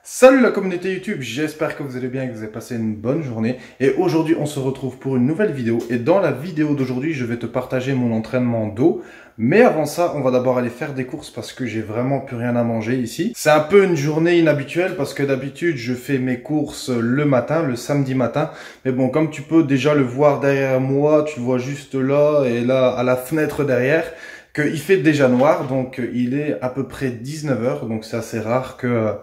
Salut la communauté YouTube, j'espère que vous allez bien et que vous avez passé une bonne journée. Et aujourd'hui, on se retrouve pour une nouvelle vidéo. Et dans la vidéo d'aujourd'hui, je vais te partager mon entraînement dos. Mais avant ça, on va d'abord aller faire des courses parce que j'ai vraiment plus rien à manger ici. C'est un peu une journée inhabituelle parce que d'habitude, je fais mes courses le matin, le samedi matin. Mais bon, comme tu peux déjà le voir derrière moi, tu le vois juste là et là à la fenêtre derrière, qu'il fait déjà noir. Donc il est à peu près 19 h. Donc c'est assez rare que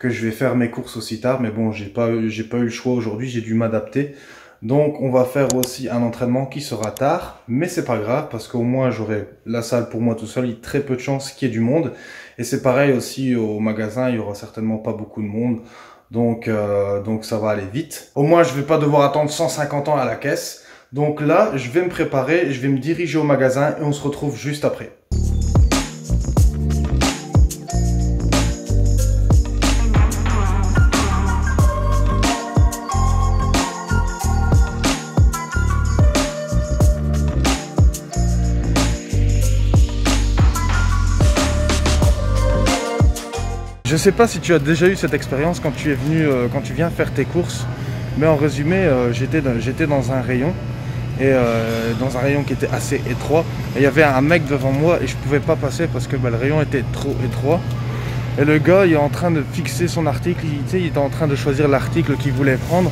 je vais faire mes courses aussi tard, mais bon, j'ai pas eu le choix aujourd'hui, j'ai dû m'adapter. Donc, on va faire aussi un entraînement qui sera tard, mais c'est pas grave parce qu'au moins j'aurai la salle pour moi tout seul. Il y a très peu de chances qu'il y ait du monde. Et c'est pareil aussi au magasin, il y aura certainement pas beaucoup de monde. Donc ça va aller vite. Au moins, je vais pas devoir attendre 150 ans à la caisse. Donc là, je vais me préparer, je vais me diriger au magasin et on se retrouve juste après. Je sais pas si tu as déjà eu cette expérience quand tu es venu, quand tu viens faire tes courses, mais en résumé, j'étais dans un rayon, et dans un rayon qui était assez étroit, et il y avait un mec devant moi et je pouvais pas passer parce que le rayon était trop étroit. Et le gars, il est en train de fixer son article, il était en train de choisir l'article qu'il voulait prendre,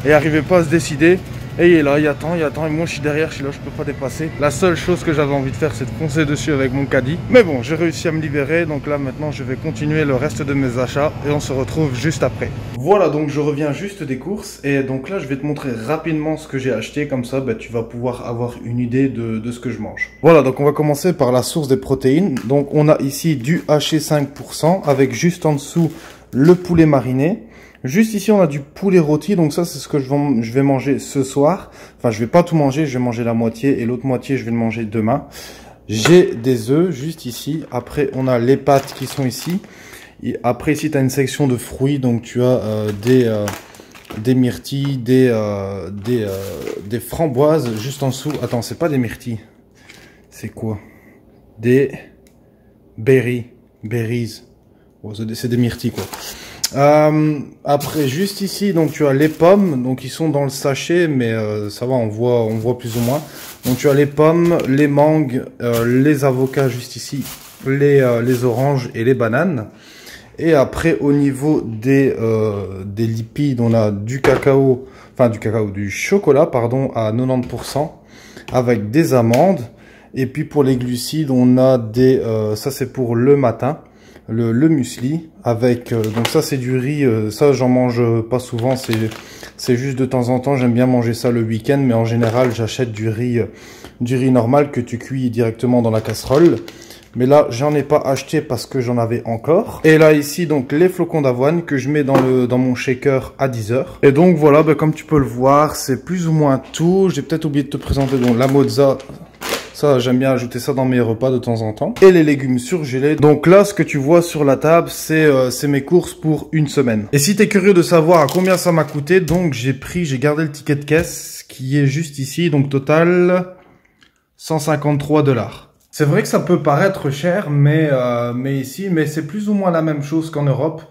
et il n'arrivait pas à se décider. Et il est là, il attend, et moi je suis derrière, je suis là, je peux pas dépasser. La seule chose que j'avais envie de faire, c'est de foncer dessus avec mon caddie. Mais bon, j'ai réussi à me libérer, donc là maintenant je vais continuer le reste de mes achats et on se retrouve juste après. Voilà, donc je reviens juste des courses et donc là je vais te montrer rapidement ce que j'ai acheté, comme ça tu vas pouvoir avoir une idée de ce que je mange. Voilà, donc on va commencer par la source des protéines. Donc on a ici du haché 5% avec juste en dessous le poulet mariné. Juste ici, on a du poulet rôti, donc ça, c'est ce que je vais manger ce soir. Enfin, je vais pas tout manger, je vais manger la moitié et l'autre moitié, je vais le manger demain. J'ai des œufs juste ici. Après, on a les pâtes qui sont ici. Et après, ici, tu as une section de fruits, donc tu as des myrtilles, des framboises juste en dessous. Attends, c'est pas des myrtilles. C'est quoi? Des berries. Bon, c'est des myrtilles, quoi. Après juste ici donc tu as les pommes, donc ils sont dans le sachet mais ça va, on voit plus ou moins. Donc tu as les pommes, les mangues, les avocats juste ici, les oranges et les bananes. Et après au niveau des lipides, on a du chocolat pardon à 90% avec des amandes. Et puis pour les glucides, on a ça c'est pour le matin. Le muesli avec donc ça c'est du riz, ça j'en mange pas souvent, c'est juste de temps en temps, j'aime bien manger ça le week-end, mais en général j'achète du riz normal que tu cuis directement dans la casserole. Mais là j'en ai pas acheté parce que j'en avais encore. Et là ici donc les flocons d'avoine que je mets dans mon shaker à 10 h. Et donc voilà, comme tu peux le voir, c'est plus ou moins tout. J'ai peut-être oublié de te présenter donc la mozza. Ça, j'aime bien ajouter ça dans mes repas de temps en temps. Et les légumes surgelés. Donc là, ce que tu vois sur la table, c'est mes courses pour une semaine. Et si tu es curieux de savoir à combien ça m'a coûté, donc j'ai gardé le ticket de caisse qui est juste ici. Donc total, 153 $. C'est vrai que ça peut paraître cher, mais c'est plus ou moins la même chose qu'en Europe.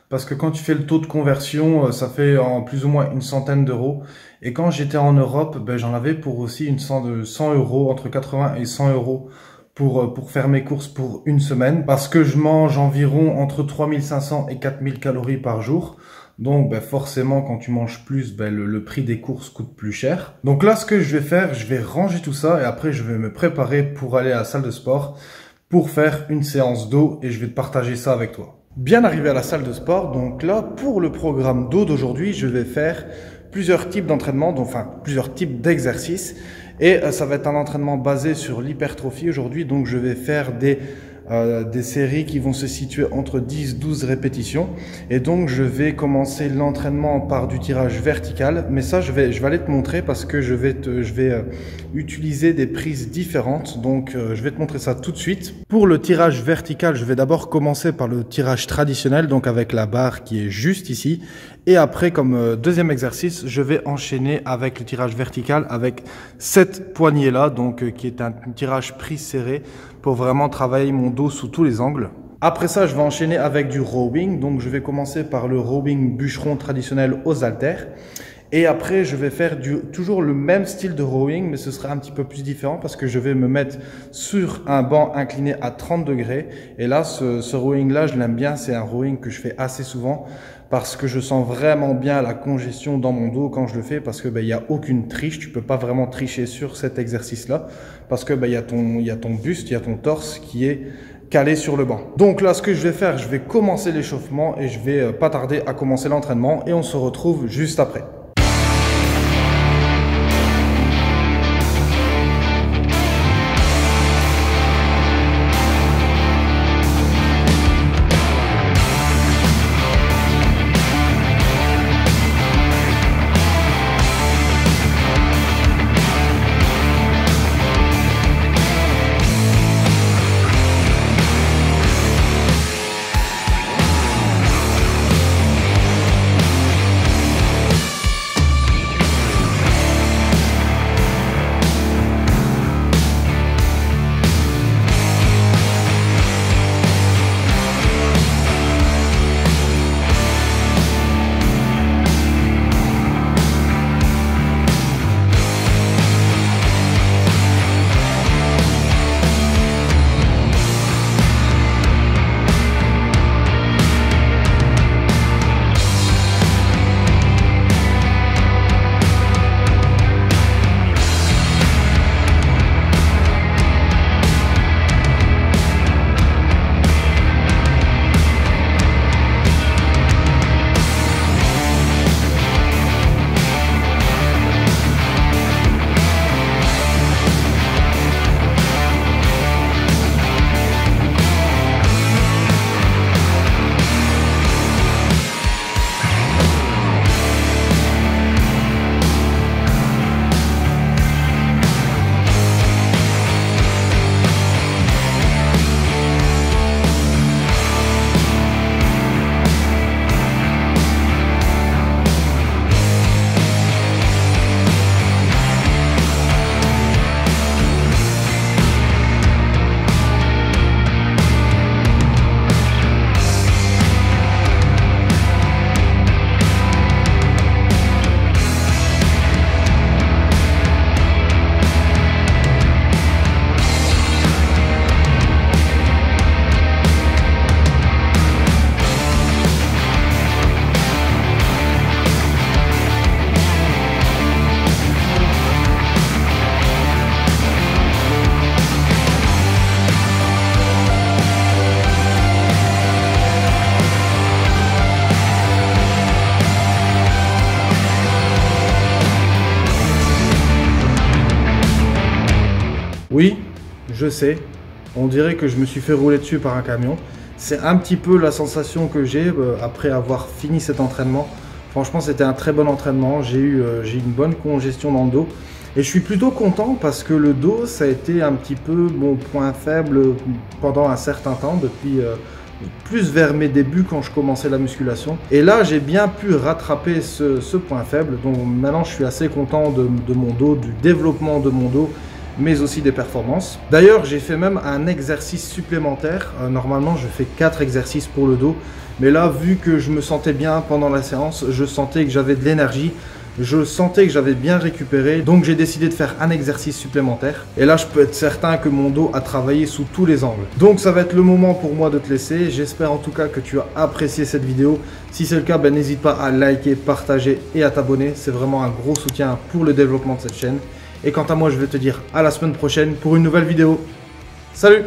Parce que quand tu fais le taux de conversion, ça fait en plus ou moins une centaine d'euros. Et quand j'étais en Europe, j'en avais pour aussi 100 €, entre 80 et 100 € pour faire mes courses pour une semaine. Parce que je mange environ entre 3500 et 4000 calories par jour. Donc forcément, quand tu manges plus, le prix des courses coûte plus cher. Donc là, ce que je vais faire, je vais ranger tout ça et après, je vais me préparer pour aller à la salle de sport pour faire une séance d'eau et je vais te partager ça avec toi. Bien arrivé à la salle de sport, donc là, pour le programme d'eau d'aujourd'hui, je vais faire plusieurs types d'entraînements, enfin plusieurs types d'exercices. Et ça va être un entraînement basé sur l'hypertrophie aujourd'hui, donc je vais faire des séries qui vont se situer entre 10-12 répétitions. Et donc je vais commencer l'entraînement par du tirage vertical, mais ça je vais aller te montrer parce que je vais utiliser des prises différentes, donc je vais te montrer ça tout de suite. Pour le tirage vertical, je vais d'abord commencer par le tirage traditionnel, donc avec la barre qui est juste ici. Et après, comme deuxième exercice, je vais enchaîner avec le tirage vertical avec cette poignée-là, donc qui est un tirage prise serré pour vraiment travailler mon dos sous tous les angles. Après ça, je vais enchaîner avec du rowing. Donc, je vais commencer par le rowing bûcheron traditionnel aux haltères. Et après, je vais faire toujours le même style de rowing, mais ce sera un petit peu plus différent parce que je vais me mettre sur un banc incliné à 30 degrés. Et là, ce rowing-là, je l'aime bien. C'est un rowing que je fais assez souvent parce que je sens vraiment bien la congestion dans mon dos quand je le fais, parce que il y a aucune triche. Tu peux pas vraiment tricher sur cet exercice-là parce que il y a ton buste, il y a ton torse qui est calé sur le banc. Donc là, ce que je vais faire, je vais commencer l'échauffement et je vais pas tarder à commencer l'entraînement et on se retrouve juste après. Oui, je sais, on dirait que je me suis fait rouler dessus par un camion. C'est un petit peu la sensation que j'ai après avoir fini cet entraînement. Franchement, c'était un très bon entraînement. J'ai eu une bonne congestion dans le dos. Et je suis plutôt content parce que le dos, ça a été un petit peu mon point faible pendant un certain temps, depuis plus vers mes débuts quand je commençais la musculation. Et là, j'ai bien pu rattraper ce point faible. Donc maintenant, je suis assez content de mon dos, du développement de mon dos, mais aussi des performances. D'ailleurs, j'ai fait même un exercice supplémentaire. Normalement, je fais 4 exercices pour le dos. Mais là, vu que je me sentais bien pendant la séance, je sentais que j'avais de l'énergie. Je sentais que j'avais bien récupéré. Donc, j'ai décidé de faire un exercice supplémentaire. Et là, je peux être certain que mon dos a travaillé sous tous les angles. Donc, ça va être le moment pour moi de te laisser. J'espère en tout cas que tu as apprécié cette vidéo. Si c'est le cas, n'hésite pas à liker, partager et à t'abonner. C'est vraiment un gros soutien pour le développement de cette chaîne. Et quant à moi, je vais te dire à la semaine prochaine pour une nouvelle vidéo. Salut!